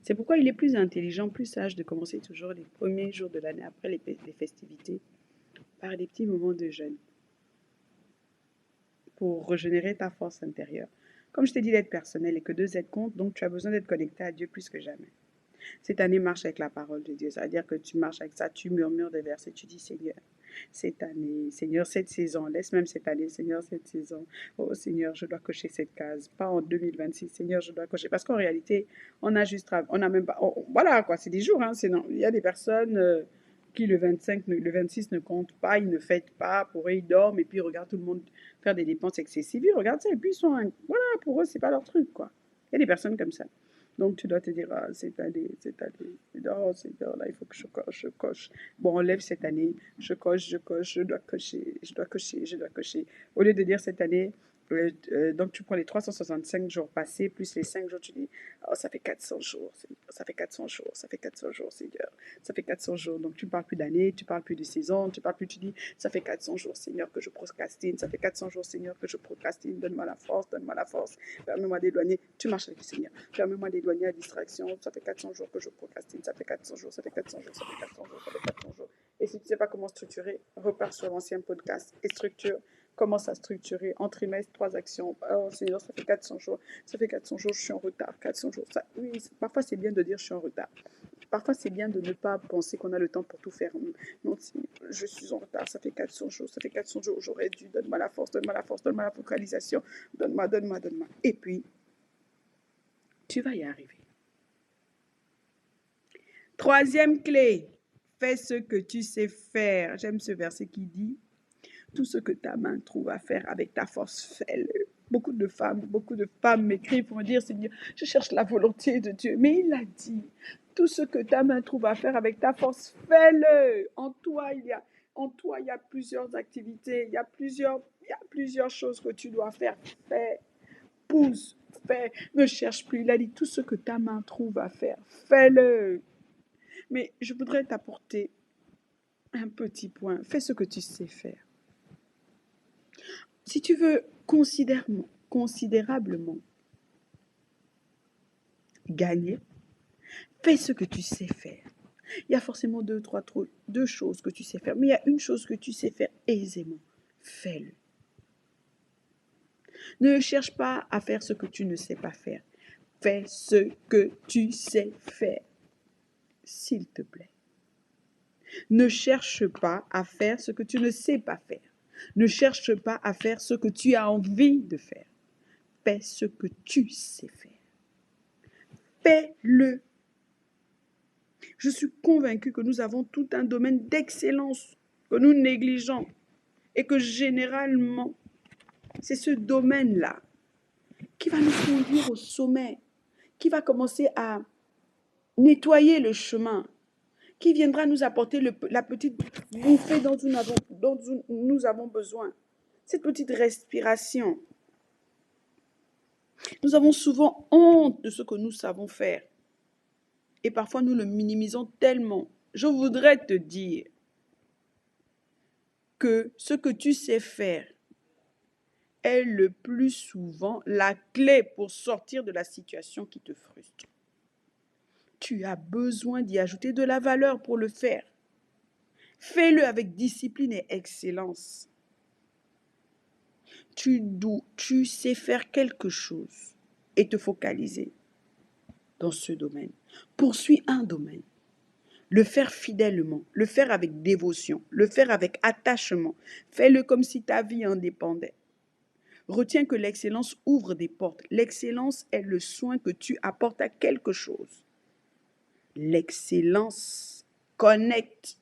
C'est pourquoi il est plus intelligent, plus sage de commencer toujours les premiers jours de l'année après les festivités par des petits moments de jeûne pour régénérer ta force intérieure. Comme je t'ai dit d'être personnel et que 2 aides comptent, donc tu as besoin d'être connecté à Dieu plus que jamais. Cette année, marche avec la parole de Dieu. Ça veut dire que tu marches avec ça, tu murmures des versets, tu dis Seigneur, cette année, Seigneur, cette saison, laisse même cette année, Seigneur, cette saison. Oh Seigneur, je dois cocher cette case, pas en 2026, Seigneur, je dois cocher. Parce qu'en réalité, on a juste, on a même pas, voilà quoi, c'est des jours, hein, non. Il y a des personnes qui le 25, le 26 ne comptent pas, ils ne fêtent pas, pour eux ils dorment et puis ils regardent tout le monde faire des dépenses excessives, ils regardent ça et puis ils sont, voilà, pour eux c'est pas leur truc quoi. Il y a des personnes comme ça. Donc, tu dois te dire, ah, cette année, oh, Seigneur, là, il faut que je coche, je coche. Bon, on lève cette année, je coche, je dois cocher, je dois cocher, je dois cocher. Au lieu de dire cette année, donc tu prends les 365 jours passés, plus les 5 jours, tu dis, oh, ça fait 400 jours, ça fait 400 jours, ça fait 400 jours, Seigneur, ça fait 400 jours. Donc, tu ne parles plus d'année, tu ne parles plus de saison, tu parles plus, tu dis, ça fait 400 jours, Seigneur, que je procrastine, ça fait 400 jours, Seigneur, que je procrastine, donne-moi la force, permets-moi d'éloigner, tu marches avec le Seigneur, permets-moi d'éloigner la distraction, ça fait 400 jours que je procrastine, ça fait 400 jours, ça fait 400 jours, ça fait 400 jours, ça fait 400 jours. Et si tu ne sais pas comment structurer, repars sur l'ancien podcast et structure. Commence à structurer en trimestre 3 actions. Oh Seigneur, ça fait 400 jours. Ça fait 400 jours, je suis en retard. 400 jours. Ça, oui, parfois c'est bien de dire je suis en retard. Parfois c'est bien de ne pas penser qu'on a le temps pour tout faire. Non, je suis en retard. Ça fait 400 jours. Ça fait 400 jours. J'aurais dû. Donne-moi la force, donne-moi la force, donne-moi la focalisation. Donne-moi, donne-moi, donne-moi. Et puis, tu vas y arriver. Troisième clé. Fais ce que tu sais faire. J'aime ce verset qui dit tout ce que ta main trouve à faire avec ta force, fais-le. Beaucoup de femmes m'écrivent pour me dire, Seigneur, je cherche la volonté de Dieu. Mais il a dit, tout ce que ta main trouve à faire avec ta force, fais-le. En toi, il y a plusieurs activités, il y a plusieurs choses que tu dois faire. Fais, pousse, fais, ne cherche plus. Il a dit, tout ce que ta main trouve à faire, fais-le. Mais je voudrais t'apporter un petit point. Fais ce que tu sais faire. Si tu veux considérablement gagner, fais ce que tu sais faire. Il y a forcément deux choses que tu sais faire, mais il y a une chose que tu sais faire aisément. Fais-le. Ne cherche pas à faire ce que tu ne sais pas faire. Fais ce que tu sais faire, s'il te plaît. Ne cherche pas à faire ce que tu ne sais pas faire. Ne cherche pas à faire ce que tu as envie de faire. Fais ce que tu sais faire. Fais-le. Je suis convaincue que nous avons tout un domaine d'excellence que nous négligeons et que généralement, c'est ce domaine-là qui va nous conduire au sommet, qui va commencer à nettoyer le chemin, qui viendra nous apporter la petite bouffée dont nous avons besoin, cette petite respiration. Nous avons souvent honte de ce que nous savons faire. Et parfois, nous le minimisons tellement. Je voudrais te dire que ce que tu sais faire est le plus souvent la clé pour sortir de la situation qui te frustre. Tu as besoin d'y ajouter de la valeur pour le faire. Fais-le avec discipline et excellence. Tu sais faire quelque chose et te focaliser dans ce domaine. Poursuis un domaine. Le faire fidèlement, le faire avec dévotion, le faire avec attachement. Fais-le comme si ta vie en dépendait. Retiens que l'excellence ouvre des portes. L'excellence est le soin que tu apportes à quelque chose. L'excellence connecte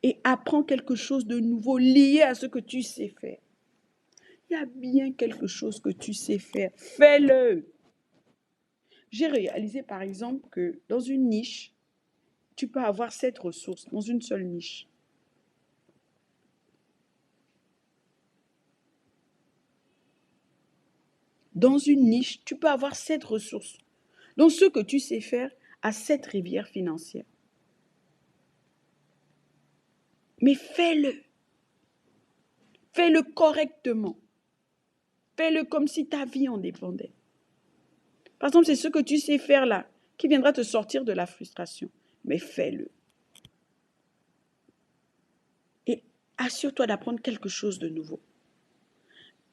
et apprend quelque chose de nouveau lié à ce que tu sais faire. Il y a bien quelque chose que tu sais faire. Fais-le. J'ai réalisé par exemple que dans une niche, tu peux avoir 7 ressources dans une seule niche. Dans une niche, tu peux avoir 7 ressources. Donc ce que tu sais faire à 7 rivières financières. Mais fais-le. Fais-le correctement. Fais-le comme si ta vie en dépendait. Par exemple, c'est ce que tu sais faire là qui viendra te sortir de la frustration. Mais fais-le. Et assure-toi d'apprendre quelque chose de nouveau.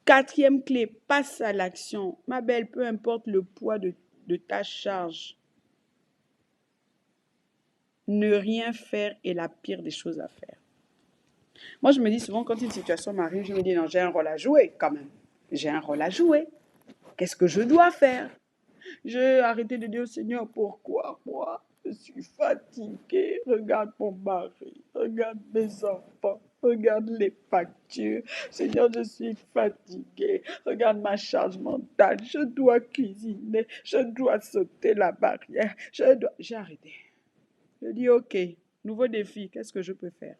4e clé, passe à l'action. Ma belle, peu importe le poids de ta charge, ne rien faire est la pire des choses à faire. Moi, je me dis souvent, quand une situation m'arrive, je me dis, non, j'ai un rôle à jouer quand même. J'ai un rôle à jouer. Qu'est-ce que je dois faire? J'ai arrêté de dire au Seigneur, pourquoi moi? Je suis fatiguée. Regarde mon mari, regarde mes enfants, regarde les factures. Seigneur, je suis fatiguée. Regarde ma charge mentale. Je dois cuisiner, je dois sauter la barrière. J'ai arrêté. Je dis, ok, nouveau défi, qu'est-ce que je peux faire?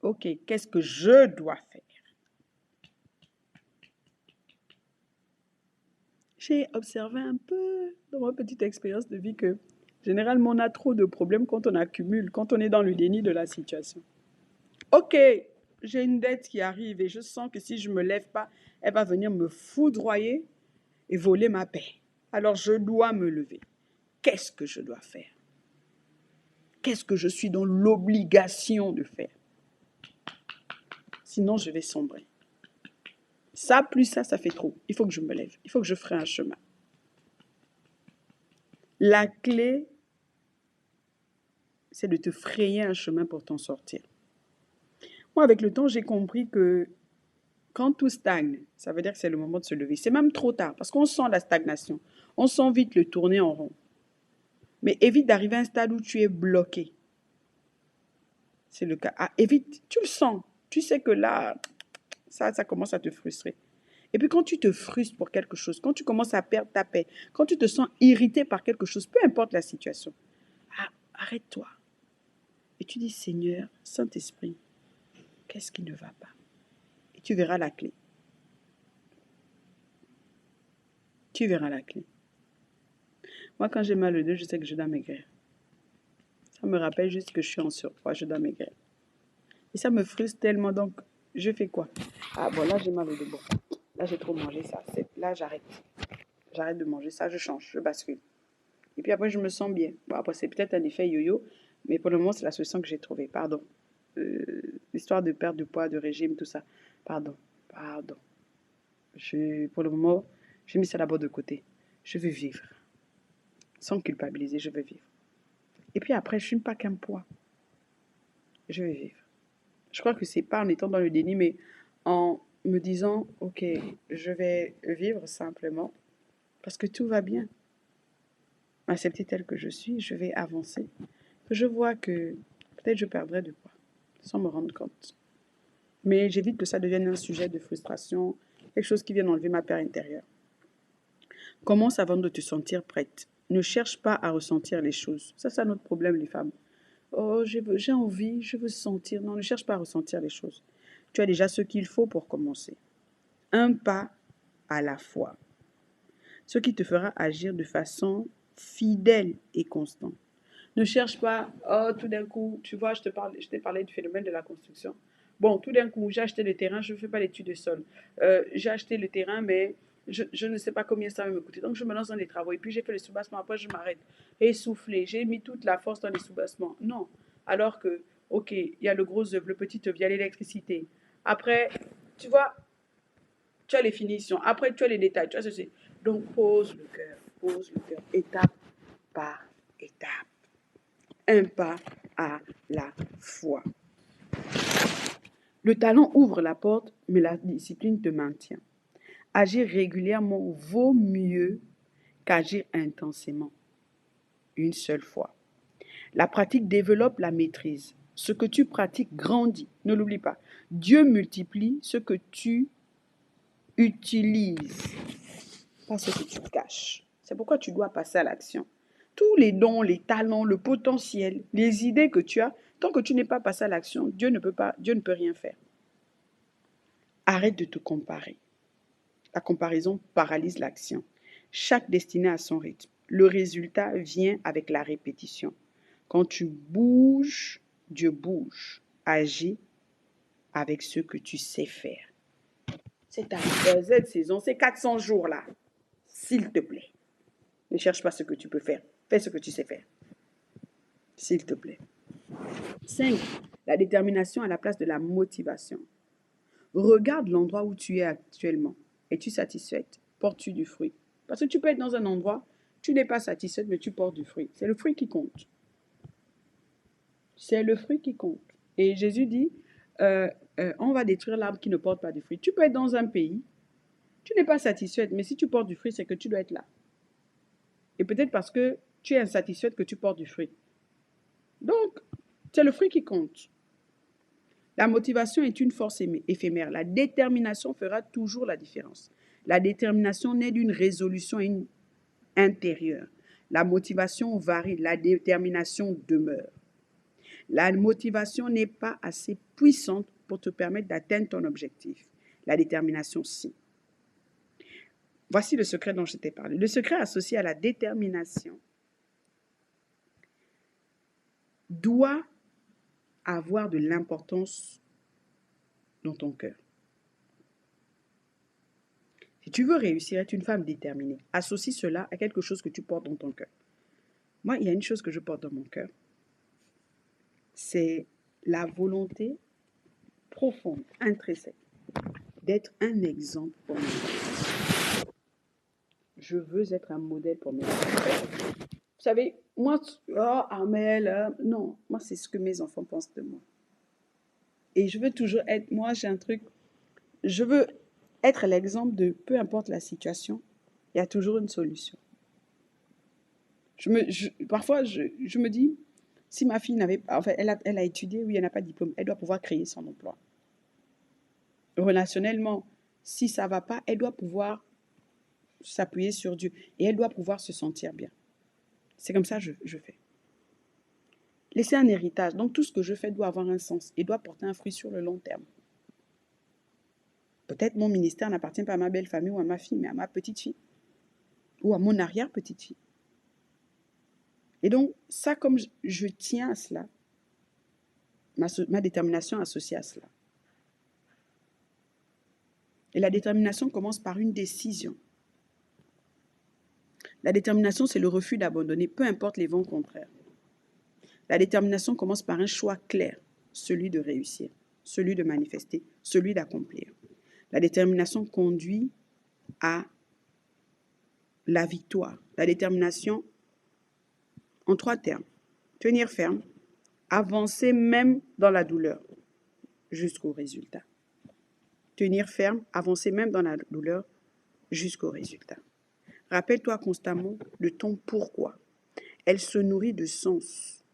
Ok, qu'est-ce que je dois faire? J'ai observé un peu dans ma petite expérience de vie que généralement on a trop de problèmes quand on accumule, quand on est dans le déni de la situation. Ok, j'ai une dette qui arrive et je sens que si je ne me lève pas, elle va venir me foudroyer et voler ma paix. Alors je dois me lever. Qu'est-ce que je dois faire? Qu'est-ce que je suis dans l'obligation de faire? Sinon, je vais sombrer. Ça, plus ça fait trop. Il faut que je me lève. Il faut que je fasse un chemin. La clé, c'est de te frayer un chemin pour t'en sortir. Moi, avec le temps, j'ai compris que quand tout stagne, ça veut dire que c'est le moment de se lever. C'est même trop tard parce qu'on sent la stagnation. On sent vite le tourner en rond. Mais évite d'arriver à un stade où tu es bloqué. C'est le cas. Ah, évite, tu le sens. Tu sais que là, ça commence à te frustrer. Et puis quand tu te frustres pour quelque chose, quand tu commences à perdre ta paix, quand tu te sens irrité par quelque chose, peu importe la situation, arrête-toi. Et tu dis, Seigneur, Saint-Esprit, qu'est-ce qui ne va pas? Et tu verras la clé. Tu verras la clé. Moi, quand j'ai mal au dos, je sais que je dois maigrir. Ça me rappelle juste que je suis en surpoids, je dois maigrir. Et ça me frustre tellement, donc je fais quoi? Ah bon, là j'ai mal au dos. Bon, là j'ai trop mangé ça. Là j'arrête. J'arrête de manger ça, je change, je bascule. Et puis après, je me sens bien. Bon, après, c'est peut-être un effet yo-yo, mais pour le moment, c'est la solution que j'ai trouvée. Pardon. L'histoire de perte de poids, de régime, tout ça. Pardon. Pour le moment, j'ai mis ça d'abord de côté. Je veux vivre. Sans culpabiliser, je veux vivre. Et puis après, je ne suis pas qu'un poids. Je veux vivre. Je crois que c'est pas en étant dans le déni, mais en me disant, ok, je vais vivre simplement parce que tout va bien. M'accepter tel que je suis, je vais avancer. Je vois que peut-être je perdrai de poids sans me rendre compte. Mais j'évite que ça devienne un sujet de frustration, quelque chose qui vienne enlever ma paix intérieure. Commence avant de te sentir prête. Ne cherche pas à ressentir les choses. Ça, c'est notre problème, les femmes. Oh, j'ai envie, je veux sentir. Non, ne cherche pas à ressentir les choses. Tu as déjà ce qu'il faut pour commencer. Un pas à la fois. Ce qui te fera agir de façon fidèle et constante. Ne cherche pas, oh, tout d'un coup, tu vois, je t'ai parlé du phénomène de la construction. Bon, tout d'un coup, j'ai acheté le terrain, je ne fais pas l'étude de sol. J'ai acheté le terrain, mais je ne sais pas combien ça va me coûter. Donc, je me lance dans les travaux. Et puis, j'ai fait le soubassement. Après, je m'arrête. Essoufflé. J'ai mis toute la force dans les soubassements. Non. Alors que, ok, il y a le gros œuvre, le petit œuvre, il y a l'électricité. Après, tu vois, tu as les finitions. Après, tu as les détails. Tu as ceci. Donc, pose le cœur, étape par étape. Un pas à la fois. Le talent ouvre la porte, mais la discipline te maintient. Agir régulièrement vaut mieux qu'agir intensément une seule fois. La pratique développe la maîtrise. Ce que tu pratiques grandit. Ne l'oublie pas. Dieu multiplie ce que tu utilises, pas ce que tu caches. C'est pourquoi tu dois passer à l'action. Tous les dons, les talents, le potentiel, les idées que tu as, tant que tu n'es pas passé à l'action, Dieu ne peut rien faire. Arrête de te comparer. La comparaison paralyse l'action. Chaque destinée a son rythme. Le résultat vient avec la répétition. Quand tu bouges, Dieu bouge. Agis avec ce que tu sais faire. C'est ta saison, c'est 400 jours là. S'il te plaît. Ne cherche pas ce que tu peux faire. Fais ce que tu sais faire. S'il te plaît. 5. La détermination à la place de la motivation. Regarde l'endroit où tu es actuellement. Es-tu satisfaite? Portes-tu du fruit? Parce que tu peux être dans un endroit, tu n'es pas satisfaite, mais tu portes du fruit. C'est le fruit qui compte. C'est le fruit qui compte. Et Jésus dit, on va détruire l'arbre qui ne porte pas de fruit. Tu peux être dans un pays, tu n'es pas satisfaite, mais si tu portes du fruit, c'est que tu dois être là. Et peut-être parce que tu es insatisfaite que tu portes du fruit. Donc, c'est le fruit qui compte. La motivation est une force éphémère. La détermination fera toujours la différence. La détermination naît d'une résolution intérieure. La motivation varie, la détermination demeure. La motivation n'est pas assez puissante pour te permettre d'atteindre ton objectif. La détermination, si. Voici le secret dont je t'ai parlé. Le secret associé à la détermination doit avoir de l'importance dans ton cœur. Si tu veux réussir, être une femme déterminée, associe cela à quelque chose que tu portes dans ton cœur. Moi, il y a une chose que je porte dans mon cœur. C'est la volonté profonde, intrinsèque, d'être un exemple pour mes enfants. Je veux être un modèle pour mes enfants. Vous savez, moi, Armel, non, moi, c'est ce que mes enfants pensent de moi. Et je veux toujours être, moi, j'ai un truc, je veux être l'exemple de peu importe la situation, il y a toujours une solution. Parfois, je me dis, si ma fille n'avait pas, enfin, elle a étudié, oui, elle n'a pas de diplôme, elle doit pouvoir créer son emploi. Relationnellement, si ça ne va pas, elle doit pouvoir s'appuyer sur Dieu et elle doit pouvoir se sentir bien. C'est comme ça que je fais. Laisser un héritage. Donc, tout ce que je fais doit avoir un sens et doit porter un fruit sur le long terme. Peut-être mon ministère n'appartient pas à ma belle famille ou à ma fille, mais à ma petite fille ou à mon arrière-petite fille. Et donc, ça, comme je tiens à cela, ma détermination associée à cela. Et la détermination commence par une décision. La détermination, c'est le refus d'abandonner, peu importe les vents contraires. La détermination commence par un choix clair, celui de réussir, celui de manifester, celui d'accomplir. La détermination conduit à la victoire. La détermination, en 3 termes, tenir ferme, avancer même dans la douleur, jusqu'au résultat. Tenir ferme, avancer même dans la douleur, jusqu'au résultat. Rappelle-toi constamment de ton pourquoi. Elle se nourrit de sens.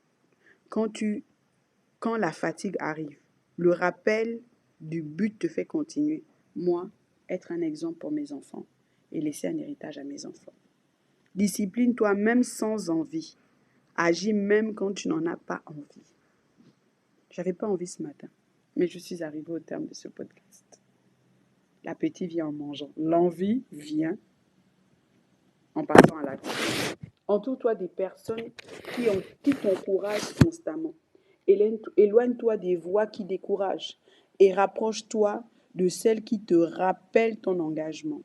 Quand la fatigue arrive, le rappel du but te fait continuer. Moi, être un exemple pour mes enfants et laisser un héritage à mes enfants. Discipline-toi même sans envie. Agis même quand tu n'en as pas envie. J'avais pas envie ce matin, mais je suis arrivée au terme de ce podcast. L'appétit vient en mangeant. L'envie vient en passant à l'action. Entoure-toi des personnes qui t'encouragent constamment. Éloigne-toi des voix qui découragent et rapproche-toi de celles qui te rappellent ton engagement.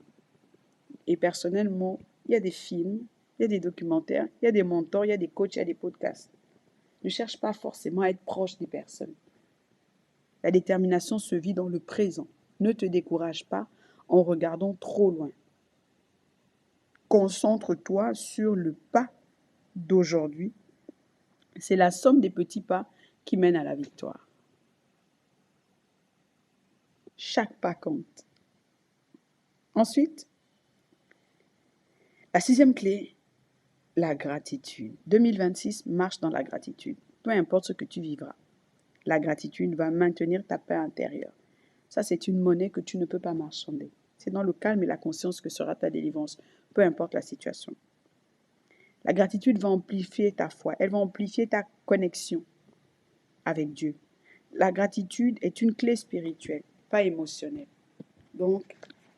Et personnellement, il y a des films, il y a des documentaires, il y a des mentors, il y a des coachs, il y a des podcasts. Ne cherche pas forcément à être proche des personnes. La détermination se vit dans le présent. Ne te décourage pas en regardant trop loin. Concentre-toi sur le pas d'aujourd'hui. C'est la somme des petits pas qui mènent à la victoire. Chaque pas compte. Ensuite, la 6e clé, la gratitude. 2026 marche dans la gratitude. Peu importe ce que tu vivras, la gratitude va maintenir ta paix intérieure. Ça, c'est une monnaie que tu ne peux pas marchander. C'est dans le calme et la conscience que sera ta délivrance, peu importe la situation. La gratitude va amplifier ta foi, elle va amplifier ta connexion avec Dieu. La gratitude est une clé spirituelle, pas émotionnelle. Donc,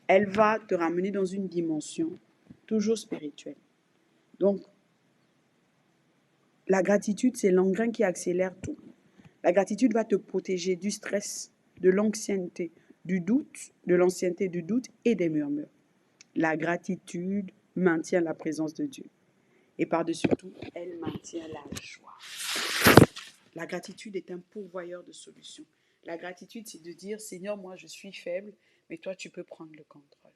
elle va te ramener dans une dimension toujours spirituelle. Donc, la gratitude, c'est l'engrin qui accélère tout. La gratitude va te protéger du stress, de l'anxiété, du doute, de l'ancienneté du doute et des murmures. La gratitude maintient la présence de Dieu. Et par-dessus tout, elle maintient la joie. La gratitude est un pourvoyeur de solutions. La gratitude, c'est de dire, Seigneur, moi je suis faible, mais toi tu peux prendre le contrôle.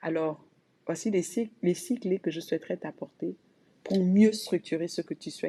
Alors, voici les 6 clés que je souhaiterais t'apporter pour mieux structurer ce que tu souhaites.